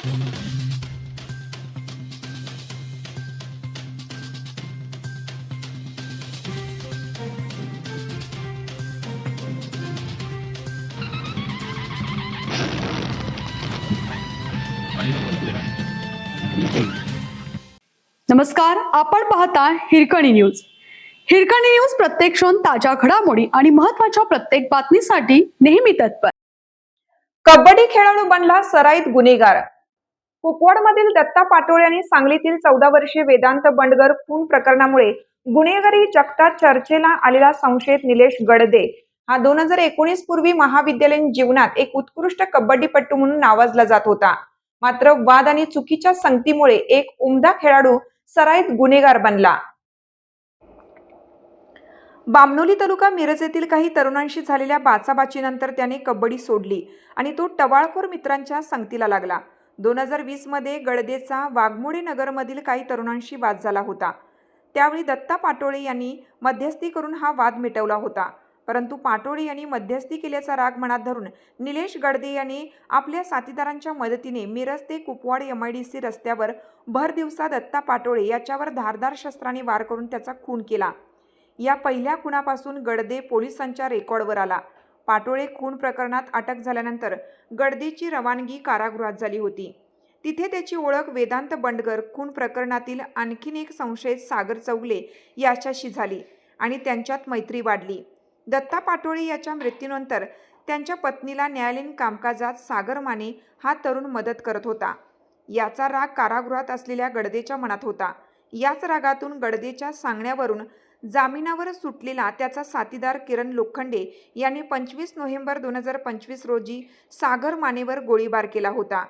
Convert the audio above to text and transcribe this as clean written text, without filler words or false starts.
नमस्कार, आपण पाहता हिरकणी न्यूज. हिरकणी न्यूज प्रत्येक क्षण ताज्या घडामोडी आणि महत्त्वाच्या प्रत्येक बातमीसाठी नेहमी तत्पर. कबड्डी खेळाडू बनला सराईत गुन्हेगार. कुपवाडमधील दत्ता पाटोळे आणि सांगलीतील 14 वर्षीय वेदांत बंडगर खून प्रकरणामुळे गुन्हेगारी जगतात चर्चेला आलेला संशयित निलेश गडदे हा 2019 पूर्वी महाविद्यालयीन जीवनात एक उत्कृष्ट कबड्डीपटू म्हणून नावाजला जात होता. मात्र वाद आणि चुकीच्या संगतीमुळे एक उमदा खेळाडू सराईत गुन्हेगार बनला. बामनोली तालुका मिरज येथील काही तरुणांशी झालेल्या बाचाबाचीनंतर त्याने कबड्डी सोडली आणि तो टवाळखोर मित्रांच्या संगतीला लागला. 2020 मध्ये गडदेचा वाघमोडे नगरमधील काही तरुणांशी वाद झाला होता. त्यावेळी दत्ता पाटोळे यांनी मध्यस्थी करून हा वाद मिटवला होता. परंतु पाटोळे यांनी मध्यस्थी केल्याचा राग मनात धरून निलेश गडदे यांनी आपल्या साथीदारांच्या मदतीने मिरज ते कुपवाड MIDC रस्त्यावर भर दिवसा दत्ता पाटोळे याच्यावर धारदार शस्त्राने वार करून त्याचा खून केला. या पहिल्या खुनापासून गडदे पोलिसांच्या रेकॉर्डवर आला. पाटोळे खून प्रकरणात अटक झाल्यानंतर गडदेची रवानगी कारागृहात झाली होती. तिथे त्याची ओळख वेदांत बंडगर खून प्रकरणातील आणखीन एक संशयित सागर चौगले याच्याशी झाली आणि त्यांच्यात मैत्री वाढली. दत्ता पाटोळे याच्या मृत्यूनंतर त्यांच्या पत्नीला न्यायालयीन कामकाजात सागर माने हा तरुण मदत करत होता. याचा राग कारागृहात असलेल्या गडदेच्या मनात होता. याच रागातून गडदेच्या सांगण्यावरून जामिनावर सुटलेला त्याचा साथीदार किरण लोखंडे यांनी 25 नोव्हेंबर 2025 रोजी सागर मानेवर गोळीबार केला होता.